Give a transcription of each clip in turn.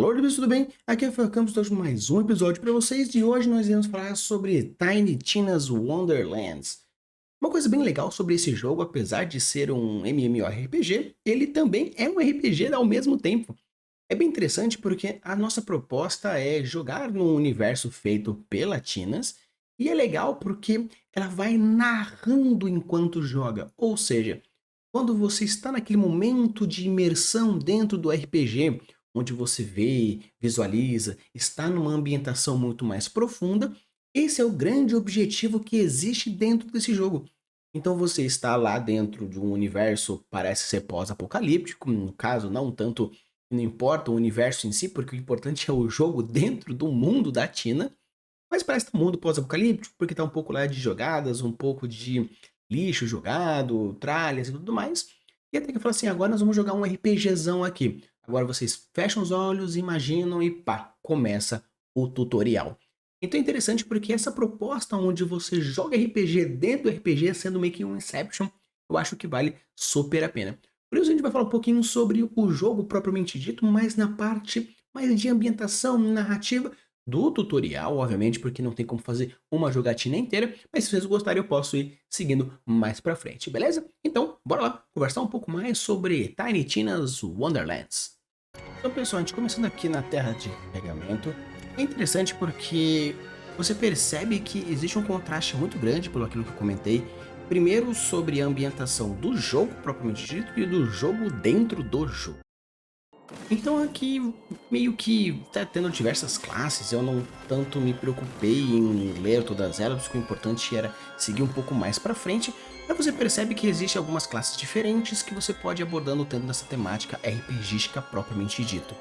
Fala, Orbis, tudo bem? Aqui é o Rafael Campos, trouxe mais um episódio para vocês e hoje nós iremos falar sobre Tiny Tina's Wonderlands. Uma coisa bem legal sobre esse jogo, apesar de ser um MMORPG, ele também é um RPG ao mesmo tempo. É bem interessante porque a nossa proposta é jogar num universo feito pela Tinas e é legal porque ela vai narrando enquanto joga, ou seja, quando você está naquele momento de imersão dentro do RPG, onde você vê, visualiza, está numa ambientação muito mais profunda, esse é o grande objetivo que existe dentro desse jogo. Então você está lá dentro de um universo, parece ser pós-apocalíptico, no caso, não tanto, não importa o universo em si, porque o importante é o jogo dentro do mundo da Tina, mas parece um mundo pós-apocalíptico, porque tá um pouco lá de jogadas, um pouco de lixo jogado, tralhas e tudo mais. E até que fala assim, agora nós vamos jogar um RPGzão aqui. Agora vocês fecham os olhos, imaginam e pá, começa o tutorial. Então é interessante porque essa proposta onde você joga RPG dentro do RPG, sendo meio que um Inception, eu acho que vale super a pena. Por isso a gente vai falar um pouquinho sobre o jogo propriamente dito, mas na parte mais de ambientação, narrativa, do tutorial, obviamente, porque não tem como fazer uma jogatina inteira, mas se vocês gostarem eu posso ir seguindo mais pra frente, beleza? Então, bora lá conversar um pouco mais sobre Tiny Tina's Wonderlands. Então, pessoal, a gente começando aqui na Terra de Pergamento, é interessante porque você percebe que existe um contraste muito grande pelo aquilo que eu comentei, primeiro sobre a ambientação do jogo propriamente dito e do jogo dentro do jogo. Então aqui meio que tá tendo diversas classes, eu não tanto me preocupei em ler todas elas, porque o importante era seguir um pouco mais pra frente, mas você percebe que existem algumas classes diferentes que você pode ir abordando dentro dessa temática RPGística propriamente dito.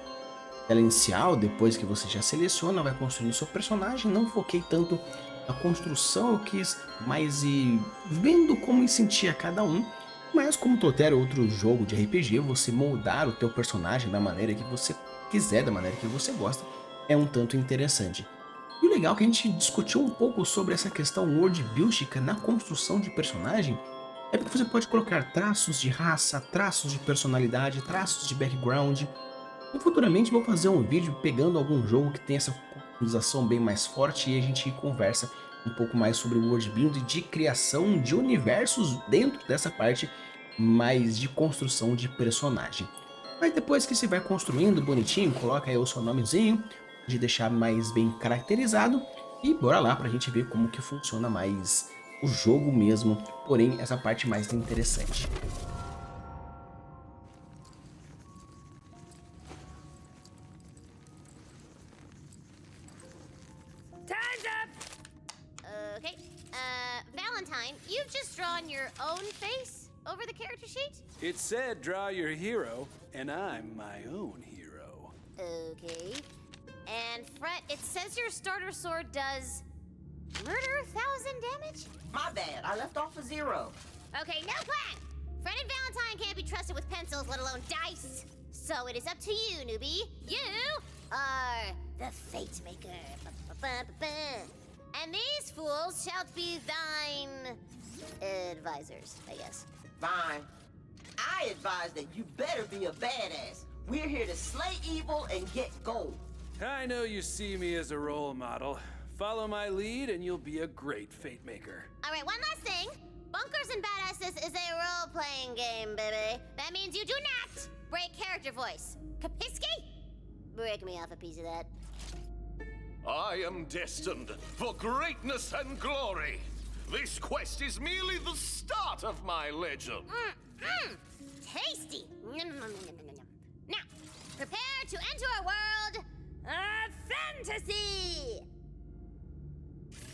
Ela inicial, depois que você já seleciona, vai construindo seu personagem, não foquei tanto na construção, eu quis mais ir vendo como me sentia cada um, mas como qualquer outro jogo de RPG, você moldar o teu personagem da maneira que você quiser, da maneira que você gosta, é um tanto interessante. E o legal é que a gente discutiu um pouco sobre essa questão worldbuilding na construção de personagem, é porque você pode colocar traços de raça, traços de personalidade, traços de background. E futuramente vou fazer um vídeo pegando algum jogo que tem essa customização bem mais forte e a gente conversa um pouco mais sobre o worldbuilding de criação de universos dentro dessa parte mais de construção de personagem. Mas depois que você vai construindo bonitinho, coloca aí o seu nomezinho, de deixar mais bem caracterizado e bora lá pra gente ver como que funciona mais o jogo mesmo, porém essa parte mais interessante. Time's up! Okay. Valentine, you've just drawn your own face over the character sheet? It said draw your hero, and I'm my own hero. Okay. And Fret, it says your starter sword does murder 1,000 damage? My bad, I left off a 0. Okay, no plan! Fret and Valentine can't be trusted with pencils, let alone dice. So it is up to you, newbie. You are the Fate Maker. Ba-ba-ba-ba-ba. And these fools shall be thine advisors, I guess. Fine. I advise that you better be a badass. We're here to slay evil and get gold. I know you see me as a role model. Follow my lead and you'll be a great fate maker. All right, one last thing. Bunkers and Badasses is a role-playing game, baby. That means you do not break character voice. Kapiski? Break me off a piece of that. I am destined for greatness and glory. This quest is merely the start of my legend. Tasty. Nom, nom, nom, nom, nom, nom. Now, prepare to enter a world of fantasy.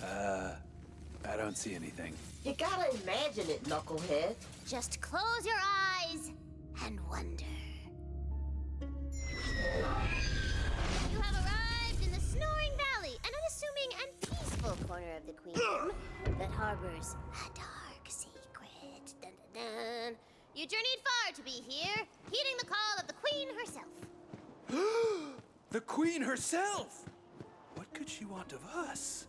I don't see anything. You gotta imagine it, knucklehead. Just close your eyes and wonder. You have arrived in the Snoring Valley, an unassuming and peaceful corner of the Queen that harbors a dark secret. Dun, dun, dun. You journeyed far to be here, heeding the call of the Queen herself. The Queen herself! What could she want of us?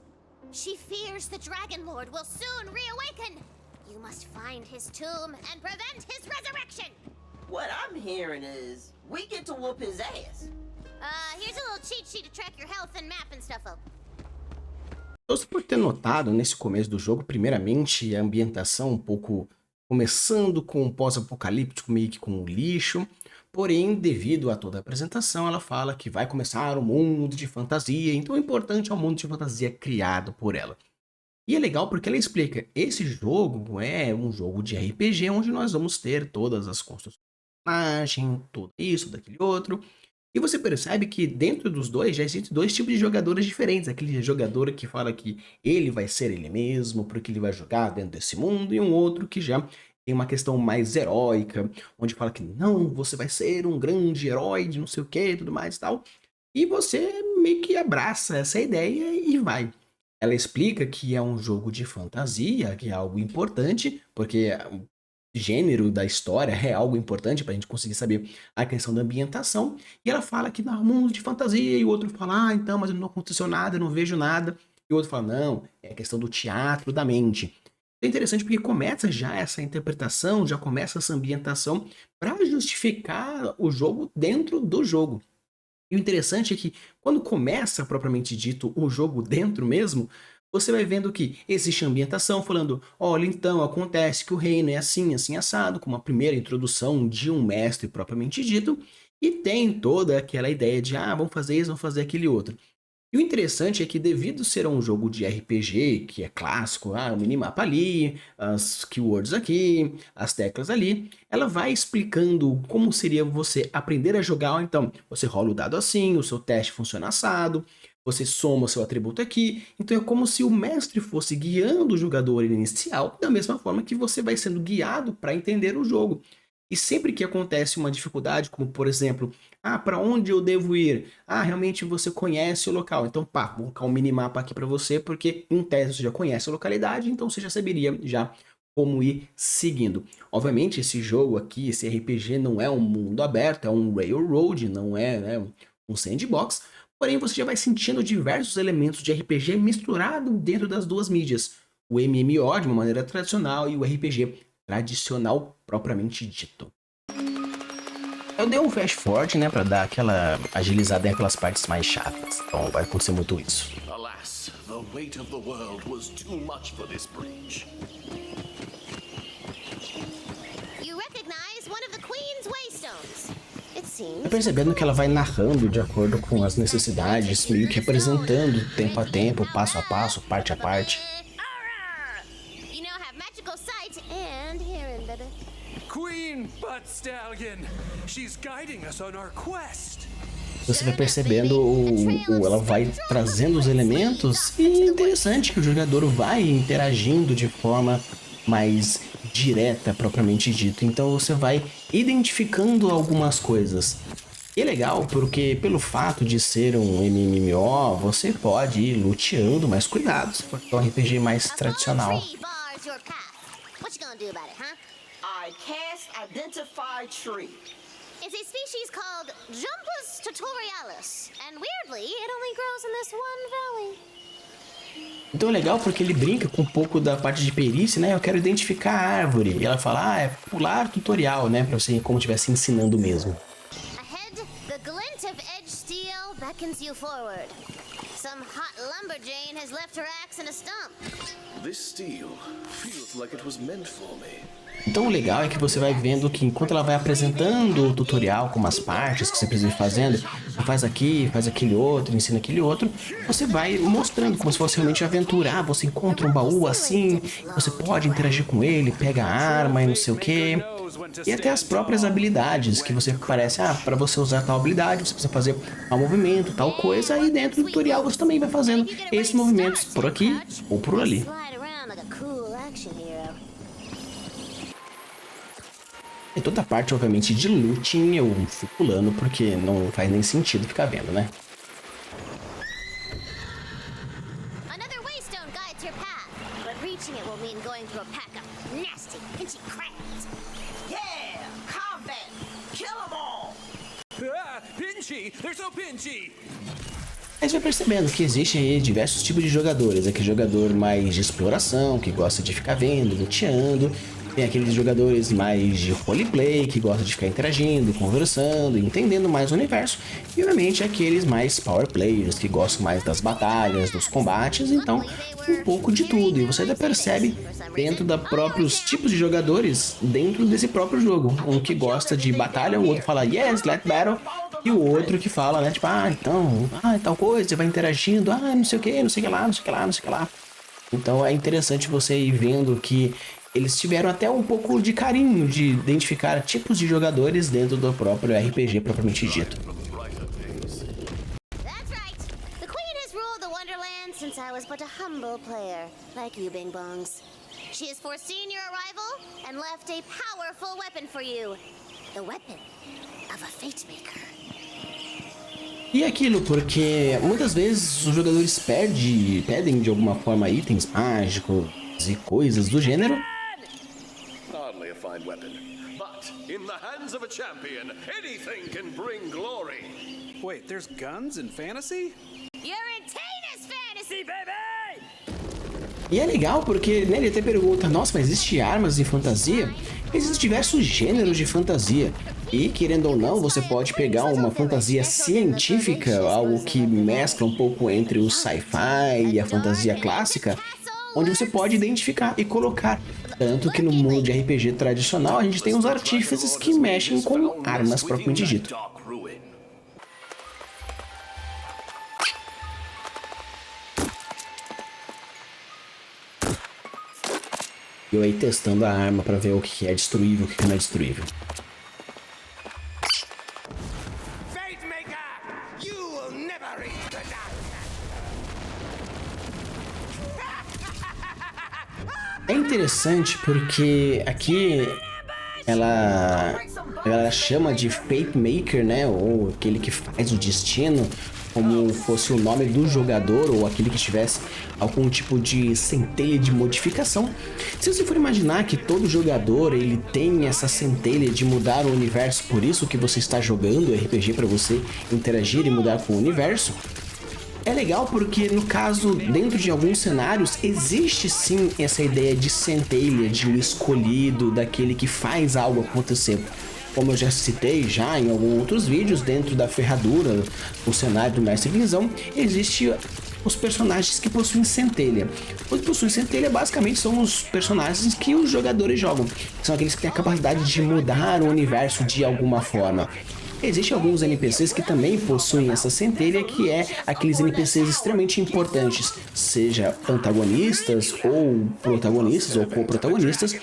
She fears the Dragon Lord will soon reawaken. You must find his tomb and prevent his resurrection. What I'm hearing is we get to whoop his ass. Here's a little cheat sheet to track your health and map and stuff. Então, você pode ter notado nesse começo do jogo, primeiramente, a ambientação um pouco começando com um pós-apocalíptico, meio que com lixo. Porém, devido a toda a apresentação, ela fala que vai começar um mundo de fantasia. Então, o importante é o mundo de fantasia criado por ela. E é legal porque ela explica, esse jogo é um jogo de RPG onde nós vamos ter todas as construções de personagem, tudo isso, daquele outro. E você percebe que dentro dos dois já existem dois tipos de jogadores diferentes. Aquele jogador que fala que ele vai ser ele mesmo, porque ele vai jogar dentro desse mundo. E um outro que já tem uma questão mais heróica, onde fala que não, você vai ser um grande herói de não sei o que e tudo mais e tal. E você meio que abraça essa ideia e vai. Ela explica que é um jogo de fantasia, que é algo importante, porque o gênero da história é algo importante para a gente conseguir saber a questão da ambientação. E ela fala que não, mundo de fantasia, e o outro fala, ah, então, mas não aconteceu nada, eu não vejo nada. E o outro fala, não, é a questão do teatro da mente. É interessante porque começa já essa interpretação, já começa essa ambientação para justificar o jogo dentro do jogo. E o interessante é que quando começa, propriamente dito, o jogo dentro mesmo, você vai vendo que existe ambientação falando, olha, então, acontece que o reino é assim, assim, assado, com uma primeira introdução de um mestre propriamente dito, e tem toda aquela ideia de, ah, vamos fazer isso, vamos fazer aquele outro. E o interessante é que devido ser um jogo de RPG, que é clássico, o minimapa ali, as keywords aqui, as teclas ali, ela vai explicando como seria você aprender a jogar. Então, você rola o dado assim, o seu teste funciona assado, você soma o seu atributo aqui. Então é como se o mestre fosse guiando o jogador inicial, da mesma forma que você vai sendo guiado para entender o jogo. E sempre que acontece uma dificuldade, como por exemplo, para onde eu devo ir? Realmente você conhece o local. Então, vou colocar um minimapa aqui para você, porque em tese você já conhece a localidade, então você já saberia já como ir seguindo. Obviamente, esse jogo aqui, esse RPG, não é um mundo aberto, é um railroad, não é, né, um sandbox. Porém, você já vai sentindo diversos elementos de RPG misturado dentro das duas mídias. O MMO de uma maneira tradicional e o RPG tradicional propriamente dito. Eu dei um fast forward, né, pra dar aquela agilizada naquelas partes mais chatas. Então vai acontecer muito isso. Alas, the weight of the world was too much for this breach. You recognize one of the Queen's Waystones. It seems. Tá percebendo que ela vai narrando de acordo com as necessidades, meio que apresentando tempo a tempo, passo a passo, parte a parte. You now have magical sight and hearing, baby. Queen Butt Stallion! She's guiding us on our quest! Você vai percebendo, ela vai trazendo os elementos e é interessante que o jogador vai interagindo de forma mais direta, propriamente dito. Então você vai identificando algumas coisas. E é legal porque pelo fato de ser um MMO, você pode ir luteando mais cuidados, porque é um RPG mais tradicional. What you gonna do about it, huh? I cast Identify Tree. It's a species called Jumpus tutorialis, and weirdly, it only grows in this one valley. Então é legal porque ele brinca com um pouco da parte de perícia, né? Eu quero identificar a árvore. E ela fala, é pular tutorial, né? Pra você como estivesse ensinando mesmo. Ahead, the glint of edge steel beckons you forward. Some hot lumberjane has left her axe in a stump. This steel feels like it was meant for me. Então o legal é que você vai vendo que enquanto ela vai apresentando o tutorial com umas partes que você precisa ir fazendo, faz aqui, faz aquele outro, ensina aquele outro, você vai mostrando como se fosse realmente aventura. Você encontra um baú assim, você pode interagir com ele, pega a arma e não sei o que. E até as próprias habilidades, que você parece, para você usar tal habilidade, você precisa fazer tal movimento, tal coisa, e dentro do tutorial você também vai fazendo esses movimentos por aqui ou por ali. E toda a parte, obviamente, de looting eu fico pulando, porque não faz nem sentido ficar vendo, né? Another waystone guides your path, but reaching it will mean going through a pack of nasty, pinchy crabs. Yeah! Combat! Kill them all! Pinchy! They're so pinchy! Aí você vai percebendo que existe aí diversos tipos de jogadores. Aquele jogador mais de exploração, que gosta de ficar vendo, luteando. Tem aqueles jogadores mais de roleplay, que gostam de ficar interagindo, conversando, entendendo mais o universo. E, obviamente, aqueles mais power players, que gostam mais das batalhas, dos combates. Então, um pouco de tudo. E você ainda percebe dentro da próprios tipos de jogadores dentro desse próprio jogo. Um que gosta de batalha, o outro fala, yes, let's battle. E o outro que fala, né, tipo, tal coisa, você vai interagindo, não sei o que, não sei o que lá, não sei o que lá, não sei o que lá. Então é interessante você ir vendo que eles tiveram até um pouco de carinho de identificar tipos de jogadores dentro do próprio RPG propriamente dito. That's right. The Queen has ruled the Wonderland since I was but a humble player, like you, Bing Bongs. She has foreseen your arrival and left a powerful weapon for you. The weapon of a Fate Maker. E aquilo, porque muitas vezes os jogadores pedem de alguma forma itens mágicos e coisas do gênero. Hardly a fine weapon, but in the hands of a champion, anything can bring glory. Wait, there's guns in fantasy? You're in Tina's fantasy, baby! E é legal porque, né, ele até pergunta, nossa, mas existe armas em fantasia? Existem diversos gêneros de fantasia. E, querendo ou não, você pode pegar uma fantasia científica, algo que mescla um pouco entre o sci-fi e a fantasia clássica, onde você pode identificar e colocar. Tanto que no mundo de RPG tradicional, a gente tem uns artífices que mexem com armas propriamente dito. E eu aí testando a arma pra ver o que é destruível e o que não é destruível. Fate Maker, you will never reach the dark. É interessante porque aqui a galera chama de Fate Maker, né? Ou aquele que faz o destino, como fosse o nome do jogador ou aquele que tivesse algum tipo de centelha de modificação. Se você for imaginar que todo jogador ele tem essa centelha de mudar o universo, por isso que você está jogando RPG para você interagir e mudar com o universo, é legal porque no caso, dentro de alguns cenários, existe sim essa ideia de centelha, de um escolhido, daquele que faz algo acontecer. Como eu já citei já em alguns outros vídeos, dentro da ferradura, o cenário do Mestre Guinzão, existe os personagens que possuem centelha. Os que possuem centelha basicamente são os personagens que os jogadores jogam. São aqueles que têm a capacidade de mudar o universo de alguma forma. Existem alguns NPCs que também possuem essa centelha, que é aqueles NPCs extremamente importantes, seja antagonistas ou protagonistas ou co-protagonistas,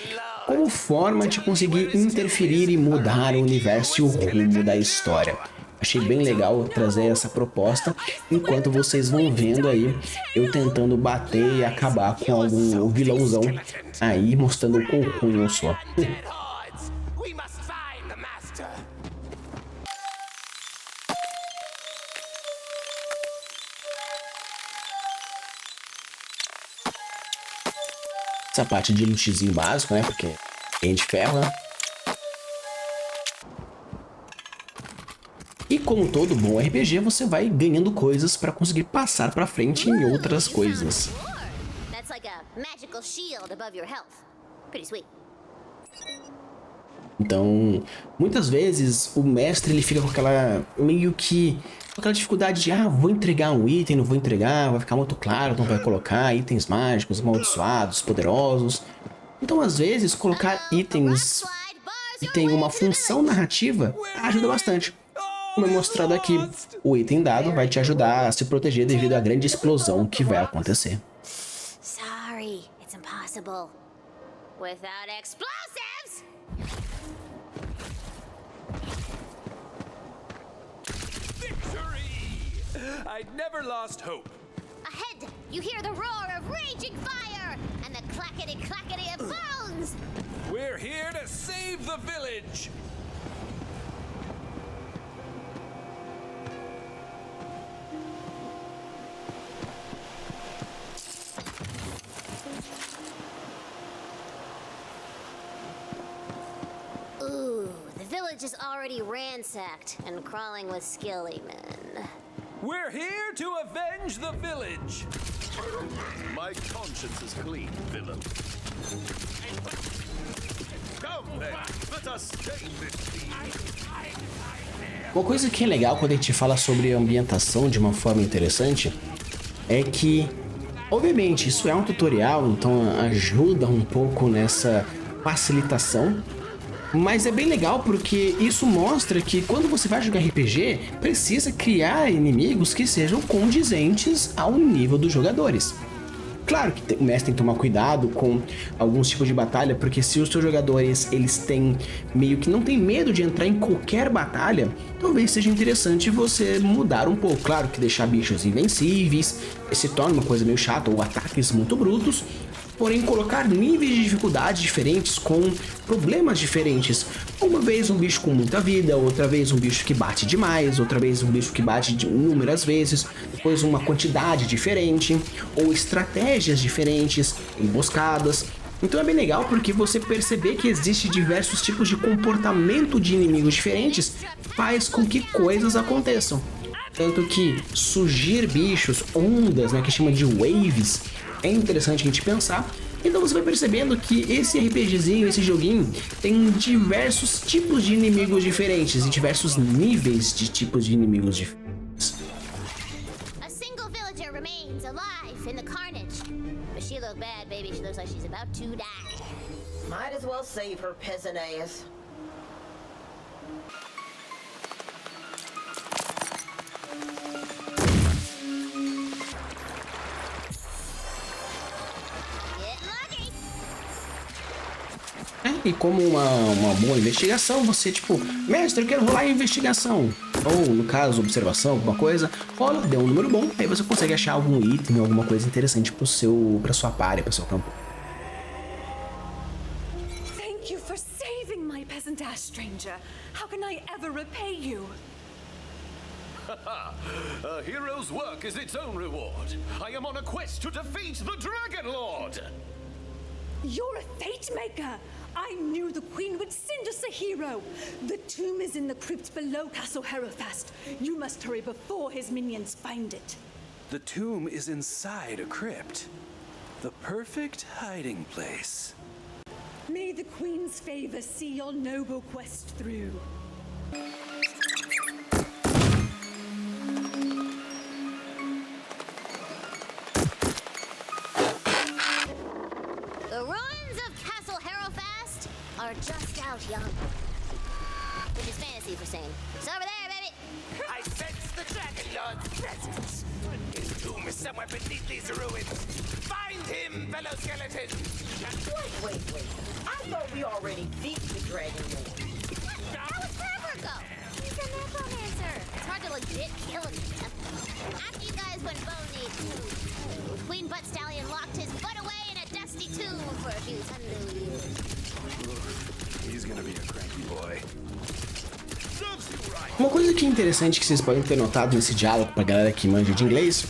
como forma de conseguir interferir e mudar o universo e o rumo da história. Achei bem legal trazer essa proposta, enquanto vocês vão vendo aí eu tentando bater e acabar com algum vilãozão aí, mostrando o quão ruim eu sou. We must find the master. Essa parte de lootzinho básico, né? Porque tem de ferro, né? E como todo bom RPG, você vai ganhando coisas para conseguir passar para frente em outras coisas. That's like a magical shield above your health. Pretty sweet. Então, muitas vezes o mestre ele fica com aquela meio que com aquela dificuldade de vou entregar um item, não vou entregar, vai ficar muito claro, não vai colocar itens mágicos, amaldiçoados, poderosos. Então, às vezes, colocar itens que tem uma função narrativa ajuda bastante. Como é mostrado aqui, o item dado vai te ajudar a se proteger devido à grande explosão que vai acontecer. Sorry, it's impossible. Without explosives! Victory! I'd never lost hope. Ahead, you hear the roar of raging fire and the clackety-clackety of bones! We're here to save the village! Ooh, the village is already ransacked and crawling with skilly men. We're here to avenge the village! My conscience is clean, villain. Come then, let us stain this field. Uma coisa que é legal quando a gente fala sobre ambientação de uma forma interessante é que, obviamente, isso é um tutorial, então ajuda um pouco nessa facilitação, mas é bem legal porque isso mostra que quando você vai jogar RPG, precisa criar inimigos que sejam condizentes ao nível dos jogadores. Claro que o mestre tem que tomar cuidado com alguns tipos de batalha, porque se os seus jogadores eles têm meio que não tem medo de entrar em qualquer batalha, talvez seja interessante você mudar um pouco. Claro que deixar bichos invencíveis se torna uma coisa meio chata, ou ataques muito brutos, porém colocar níveis de dificuldade diferentes com problemas diferentes. Uma vez um bicho com muita vida, outra vez um bicho que bate demais, outra vez um bicho que bate inúmeras vezes, depois uma quantidade diferente, ou estratégias diferentes, emboscadas. Então é bem legal porque você perceber que existe diversos tipos de comportamento de inimigos diferentes faz com que coisas aconteçam. Tanto que surgir bichos, ondas, né, que chama de waves, é interessante a gente pensar. Então você vai percebendo que esse RPGzinho, esse joguinho, tem diversos tipos de inimigos diferentes e diversos níveis de tipos de inimigos diferentes. A single villager remains alive in the carnage. But she look bad, baby. She looks like she's about to die. Might as well save her peasant ass. Get lucky. E como uma boa investigação, você tipo, mestre, eu quero rolar a investigação. Ou no caso, observação, alguma coisa, rola, deu um número bom, aí você consegue achar algum item, alguma coisa interessante pra sua party, pro seu campo. Thank you for saving my peasant ass, stranger. How can I ever repay you? A hero's work is its own reward. I am on a quest to defeat the Dragon Lord. You're a fate maker. I knew the queen would send us a hero. The tomb is in the crypt below Castle Herofast. You must hurry before his minions find it. The tomb is inside a crypt. The perfect hiding place. May the queen's favor see your noble quest through. The ruins of Castle Herofast are just out yonder. Which is fancy for saying. It's over there, baby. I sense the Dragon Lord's presence. His tomb is somewhere beneath these ruins. Find him, fellow skeleton! Wait. I thought we already beat the Dragon Lord. That was forever ago. He's a necromancer. It's hard to legit kill him. After you guys went bony, Queen Butt Stallion locked his butt away in a dusty tomb for a few hundred years. He's gonna be a cranky boy. Uma coisa que é interessante que vocês podem ter notado nesse diálogo pra galera que manja de inglês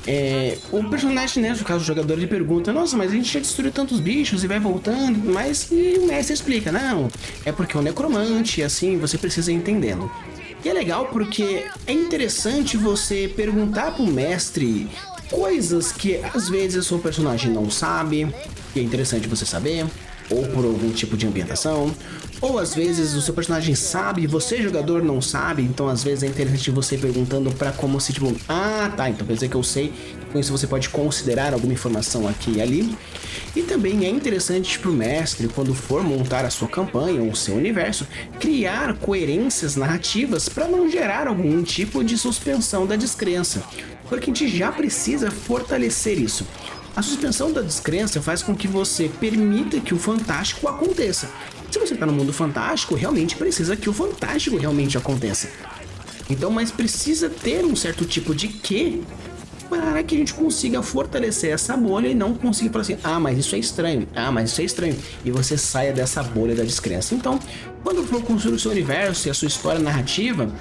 é o personagem, né, no caso o jogador, ele pergunta: nossa, mas a gente já destruiu tantos bichos e vai voltando, mas e o mestre explica: não, é porque é um necromante e assim você precisa ir entendendo. E é legal porque é interessante você perguntar pro mestre coisas que às vezes o seu personagem não sabe, que é interessante você saber, ou por algum tipo de ambientação, ou às vezes o seu personagem sabe e você, jogador, não sabe, então às vezes é interessante você perguntando pra como se tipo, ah tá, então quer dizer que eu sei, com isso você pode considerar alguma informação aqui e ali. E também é interessante pro mestre, quando for montar a sua campanha ou o seu universo, criar coerências narrativas para não gerar algum tipo de suspensão da descrença, porque a gente já precisa fortalecer isso. A suspensão da descrença faz com que você permita que o fantástico aconteça. Se você está no mundo fantástico, realmente precisa que o fantástico realmente aconteça. Então, mas precisa ter um certo tipo de quê para que a gente consiga fortalecer essa bolha e não consiga falar assim: ah, mas isso é estranho, ah, mas isso é estranho, e você saia dessa bolha da descrença. Então, quando for construir o seu universo e a sua história narrativa,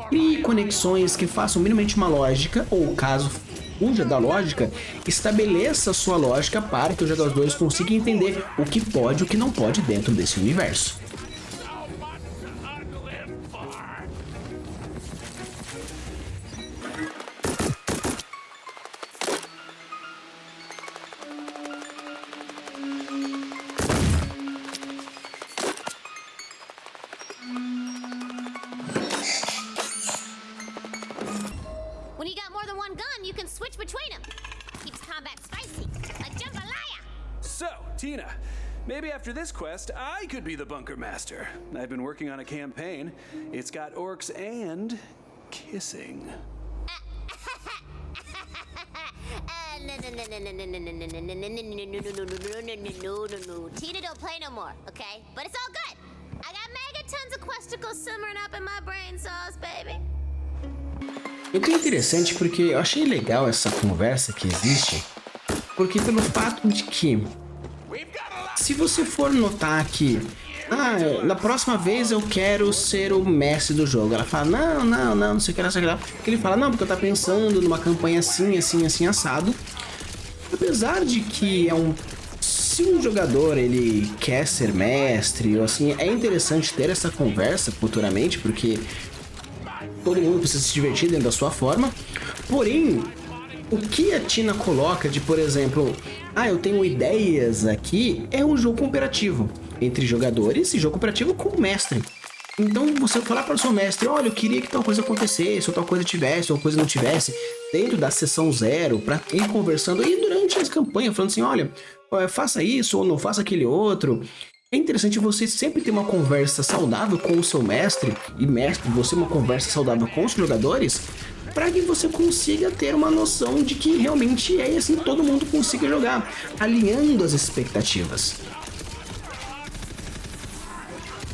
crie conexões que façam minimamente uma lógica, ou caso fuja da lógica, estabeleça a sua lógica para que os jogadores consigam entender o que pode e o que não pode dentro desse universo. When you got more than one gun, you can switch between them. Keeps combat spicy, like jambalaya. So, Tina, maybe after this quest, I could be the bunker master. I've been working on a campaign. It's got orcs and kissing. No. Tina don't play no more, okay? But it's all good. I got megatons of questicles simmering up in my brain sauce, baby. O que é interessante porque eu achei legal essa conversa que existe, porque pelo fato de que, se você for notar que, na próxima vez eu quero ser o mestre do jogo, ela fala, não sei o que lá, porque ele fala, não, porque eu tô pensando numa campanha assim, assado, apesar de que se um jogador ele quer ser mestre, ou assim, é interessante ter essa conversa futuramente, porque todo mundo precisa se divertir dentro da sua forma. Porém, o que a Tina coloca de, por exemplo, eu tenho ideias aqui, é um jogo cooperativo entre jogadores e jogo cooperativo com o mestre. Então você falar para o seu mestre, olha, eu queria que tal coisa acontecesse, ou tal coisa tivesse, ou coisa não tivesse, dentro da sessão 0, para ir conversando, e durante as campanhas, falando assim, olha, faça isso, ou não faça aquele outro. É interessante você sempre ter uma conversa saudável com o seu mestre, e mestre, você uma conversa saudável com os jogadores, para que você consiga ter uma noção de que realmente é assim, todo mundo consiga jogar, alinhando as expectativas.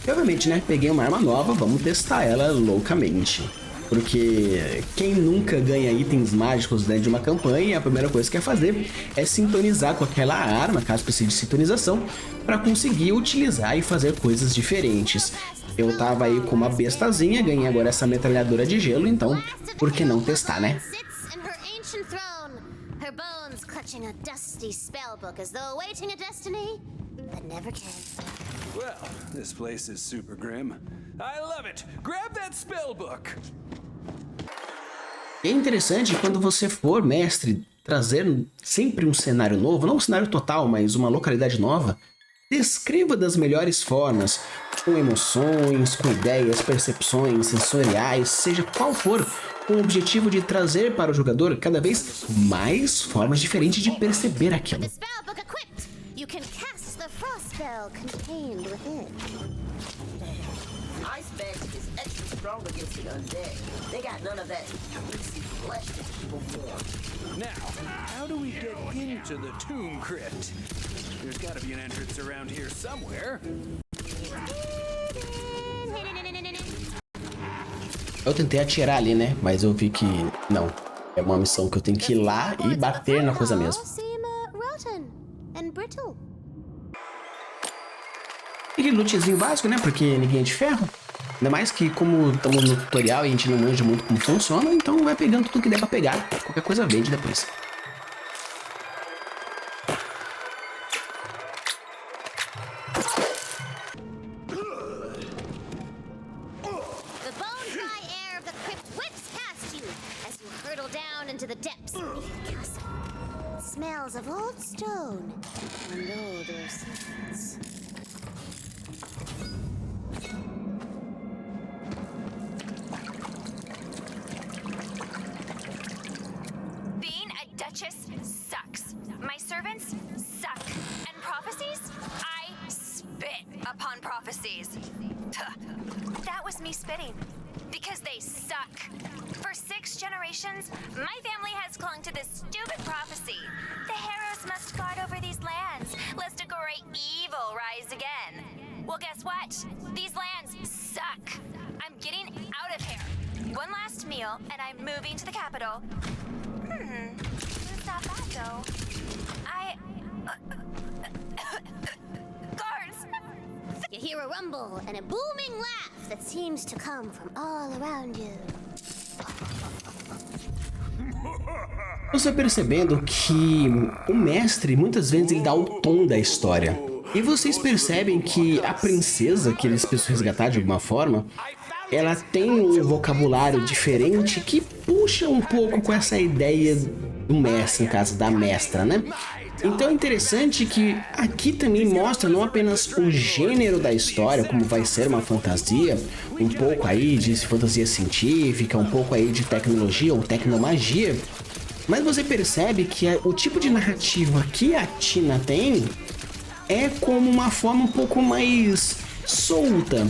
E obviamente, né, peguei uma arma nova, vamos testar ela loucamente. Porque quem nunca ganha itens mágicos dentro de uma campanha, a primeira coisa que quer fazer é sintonizar com aquela arma, caso precise de sintonização, para conseguir utilizar e fazer coisas diferentes. Eu tava aí com uma bestazinha, ganhei agora essa metralhadora de gelo, então por que não testar, né? Well, this place is super grim. I love it. Grab that spell book. É interessante quando você for mestre trazer sempre um cenário novo, não um cenário total, mas uma localidade nova. Descreva das melhores formas, com emoções, com ideias, percepções sensoriais, seja qual for, com o objetivo de trazer para o jogador cada vez mais formas diferentes de perceber aquilo. Ice magic is extra strong against the undead. They got none of that greasy flesh that people want. Now, how do we get into the tomb crypt? There's got to be an entrance around here somewhere. Eu tentei atirar ali, né? Mas eu vi que não. É uma missão que eu tenho que ir lá e bater na coisa mesmo. Aquele lootzinho básico, né? Porque ninguém é de ferro. Ainda mais que como estamos no tutorial e a gente não manja muito como funciona, então vai pegando tudo que der pra pegar. Qualquer coisa vende depois. Smells of old stone and older secrets. Being a duchess sucks. My servants suck. And prophecies? I spit upon prophecies. That was me spitting. Because they suck. For 6 generations, my family has clung to this stupid prophecy. The Harrows must guard over these lands, lest a great evil rise again. Well, guess what? These lands suck. I'm getting out of here. One last meal, and I'm moving to the capital. It's not bad, though. Guards! You hear a rumble and a booming laugh that seems to come from all around you. Você percebendo que o mestre muitas vezes ele dá o tom da história. E vocês percebem que a princesa que eles precisam resgatar de alguma forma, ela tem um vocabulário diferente que puxa um pouco com essa ideia do mestre, no caso da mestra, né? Então é interessante que aqui também mostra não apenas o gênero da história, como vai ser uma fantasia, um pouco aí de fantasia científica, um pouco aí de tecnologia ou tecnomagia, mas você percebe que o tipo de narrativa que a Tina tem é como uma forma um pouco mais solta,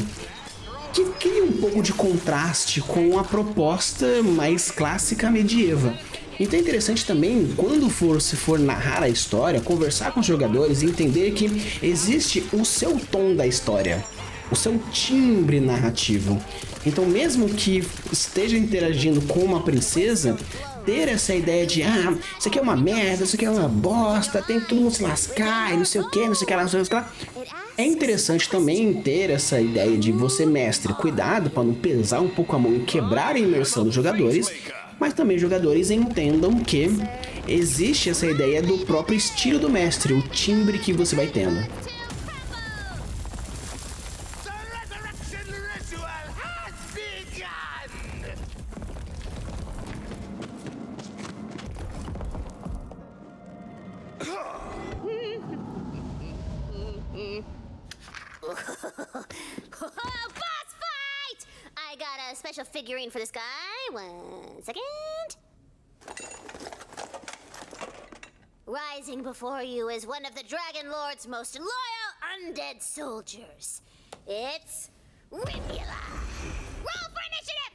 que cria um pouco de contraste com a proposta mais clássica medieval. Então é interessante também, quando se for narrar a história, conversar com os jogadores e entender que existe o seu tom da história, o seu timbre narrativo. Então mesmo que esteja interagindo com uma princesa, ter essa ideia de isso aqui é uma merda, isso aqui é uma bosta, tem que todo mundo se lascar e não sei o que, não sei o que lá, não sei o que lá. É interessante também ter essa ideia de você, mestre, cuidado para não pesar um pouco a mão e quebrar a imersão dos jogadores, mas também jogadores entendam que existe essa ideia do próprio estilo do mestre, o timbre que você vai tendo. The resurrection ritual has begun! Boss fight! I got a special figurine for this guy. 1 second. Rising before you is one of the Dragon Lord's most loyal undead soldiers. It's Rivula. Roll for initiative!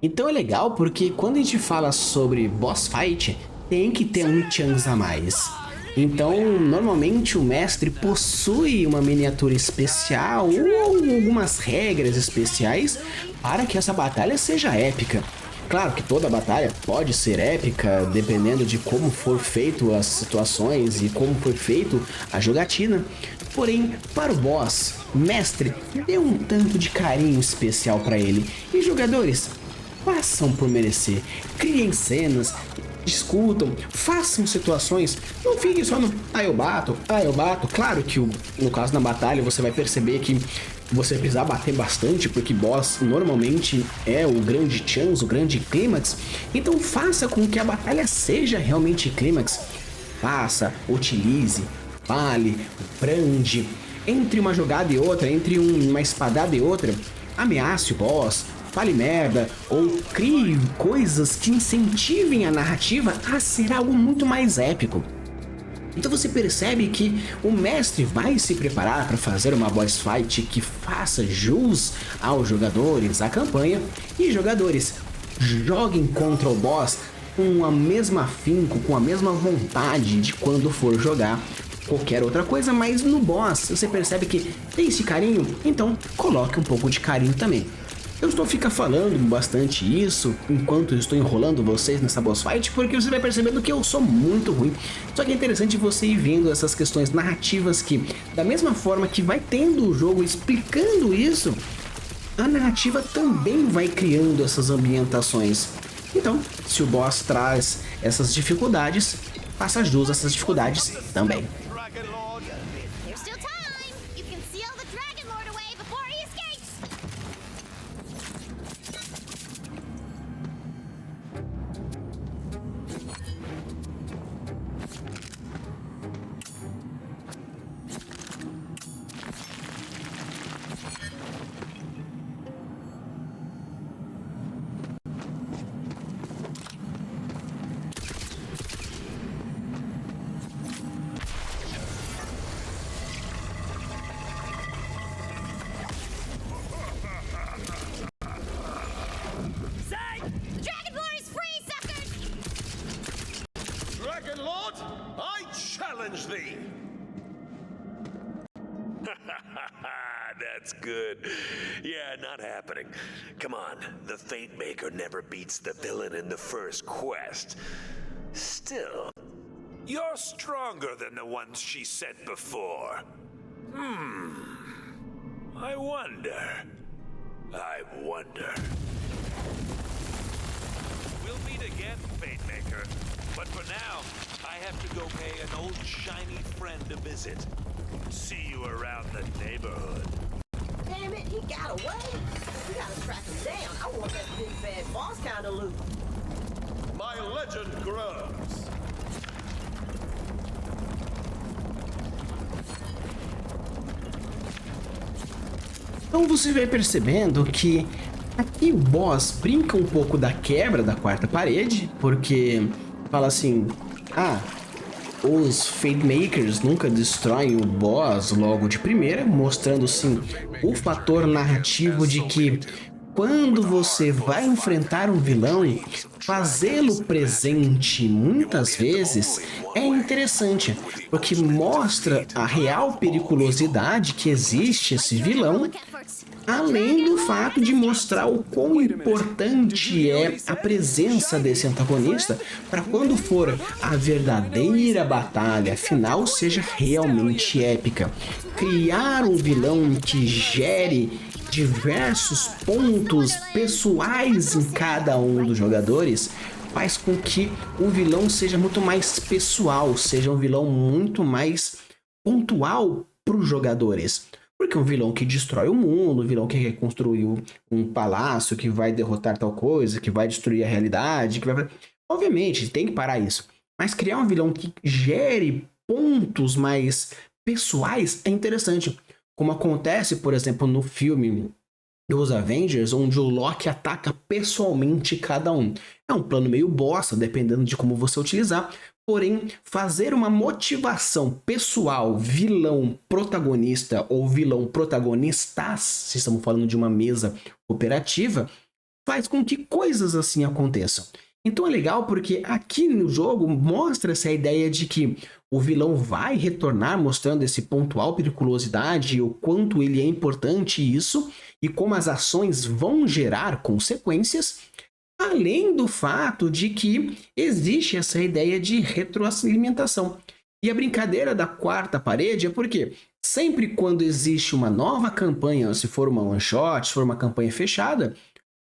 Então é legal porque quando a gente fala sobre boss fight, tem que ter um chance a mais. Então, normalmente o mestre possui uma miniatura especial ou algumas regras especiais para que essa batalha seja épica. Claro que toda batalha pode ser épica, dependendo de como for feito as situações e como for feito a jogatina. Porém, para o boss, mestre, dê um tanto de carinho especial para ele. E jogadores, façam por merecer. Criem cenas, discutam, façam situações, não fiquem só no eu bato. Claro que no caso da batalha você vai perceber que você precisa bater bastante, porque boss normalmente é o grande chance, o grande clímax. Então faça com que a batalha seja realmente clímax. Faça, utilize, fale, brande. Entre uma jogada e outra, entre uma espadada e outra, ameace o boss, fale merda, ou crie coisas que incentivem a narrativa a ser algo muito mais épico. Então você percebe que o mestre vai se preparar para fazer uma boss fight que faça jus aos jogadores, à campanha, e jogadores joguem contra o boss com a mesma afinco, com a mesma vontade de quando for jogar qualquer outra coisa, mas no boss você percebe que tem esse carinho, então coloque um pouco de carinho também. Eu estou falando bastante isso enquanto eu estou enrolando vocês nessa boss fight, porque você vai percebendo que eu sou muito ruim. Só que é interessante você ir vendo essas questões narrativas que, da mesma forma que vai tendo o jogo explicando isso, a narrativa também vai criando essas ambientações. Então, se o boss traz essas dificuldades, faça jus a essas dificuldades também. There's still time. You can seal the Dragon Lord away before he escapes. Dragon Lord is free, suckers! Dragon Lord, I challenge thee! That's good. Yeah, not happening. Come on, the Fate Maker never beats the villain in the first quest. Still, you're stronger than the ones she sent before. I wonder. We'll meet again, Fate Maker. But for now, I have to go pay an old shiny friend a visit. See you around the neighborhood. Damn it, he got away. We gotta track him down. I want that big bad boss kind of loot. My legend grows. Então você vai percebendo que aqui o boss brinca um pouco da quebra da quarta parede, porque fala assim, os Fate Makers nunca destroem o boss logo de primeira, mostrando sim o fator narrativo de que quando você vai enfrentar um vilão, fazê-lo presente muitas vezes é interessante, porque mostra a real periculosidade que existe esse vilão, além do fato de mostrar o quão importante é a presença desse antagonista para quando for a verdadeira batalha final seja realmente épica. Criar um vilão que gere diversos pontos pessoais em cada um dos jogadores faz com que o vilão seja muito mais pessoal, seja um vilão muito mais pontual para os jogadores. Porque um vilão que destrói o mundo, um vilão que reconstruiu um palácio, que vai derrotar tal coisa, que vai destruir a realidade, que vai... Obviamente, tem que parar isso. Mas criar um vilão que gere pontos mais pessoais é interessante. Como acontece, por exemplo, no filme dos Avengers, onde o Loki ataca pessoalmente cada um. É um plano meio bosta, dependendo de como você utilizar. Porém, fazer uma motivação pessoal, vilão protagonista ou vilão protagonistas, se estamos falando de uma mesa operativa, faz com que coisas assim aconteçam. Então é legal porque aqui no jogo mostra essa ideia de que o vilão vai retornar mostrando esse pontual periculosidade, o quanto ele é importante isso e como as ações vão gerar consequências, além do fato de que existe essa ideia de retroalimentação. E a brincadeira da quarta parede é porque sempre quando existe uma nova campanha, se for uma one shot, se for uma campanha fechada,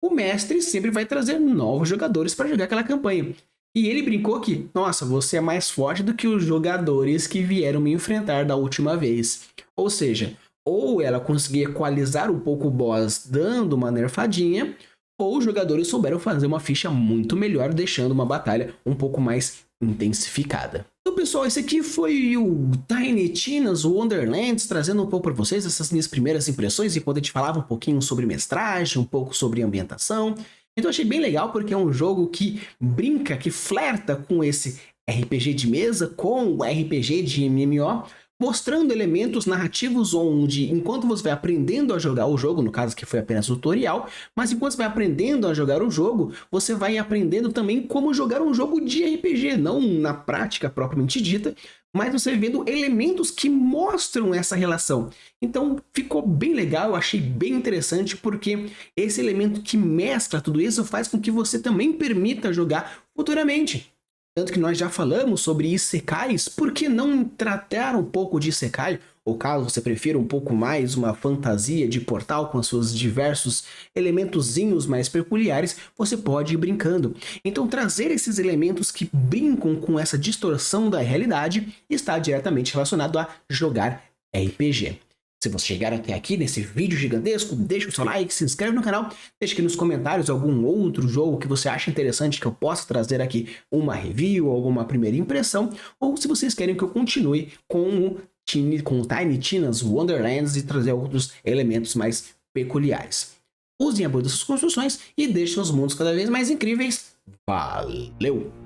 o mestre sempre vai trazer novos jogadores para jogar aquela campanha. E ele brincou que, nossa, você é mais forte do que os jogadores que vieram me enfrentar da última vez. Ou seja, ou ela conseguia equalizar um pouco o boss dando uma nerfadinha, ou os jogadores souberam fazer uma ficha muito melhor, deixando uma batalha um pouco mais intensificada. Então, pessoal, esse aqui foi o Tiny Tina's Wonderlands, trazendo um pouco para vocês essas minhas primeiras impressões, enquanto a gente falava um pouquinho sobre mestragem, um pouco sobre ambientação. Então achei bem legal porque é um jogo que brinca, que flerta com esse RPG de mesa, com o RPG de MMO, mostrando elementos narrativos onde, enquanto você vai aprendendo a jogar o jogo, no caso que foi apenas tutorial, mas enquanto você vai aprendendo a jogar o jogo, você vai aprendendo também como jogar um jogo de RPG, não na prática propriamente dita, mas você vendo elementos que mostram essa relação. Então ficou bem legal, eu achei bem interessante, porque esse elemento que mescla tudo isso faz com que você também permita jogar futuramente. Tanto que nós já falamos sobre isekais, por que não tratar um pouco de isekai? Ou caso você prefira um pouco mais uma fantasia de portal com seus diversos elementozinhos mais peculiares, você pode ir brincando. Então trazer esses elementos que brincam com essa distorção da realidade está diretamente relacionado a jogar RPG. Se você chegar até aqui nesse vídeo gigantesco, deixa o seu like, se inscreve no canal, deixa aqui nos comentários algum outro jogo que você acha interessante que eu possa trazer aqui uma review, alguma primeira impressão, ou se vocês querem que eu continue com o Tiny Tina's Wonderlands e trazer outros elementos mais peculiares. Usem a boa das suas construções e deixem os mundos cada vez mais incríveis. Valeu!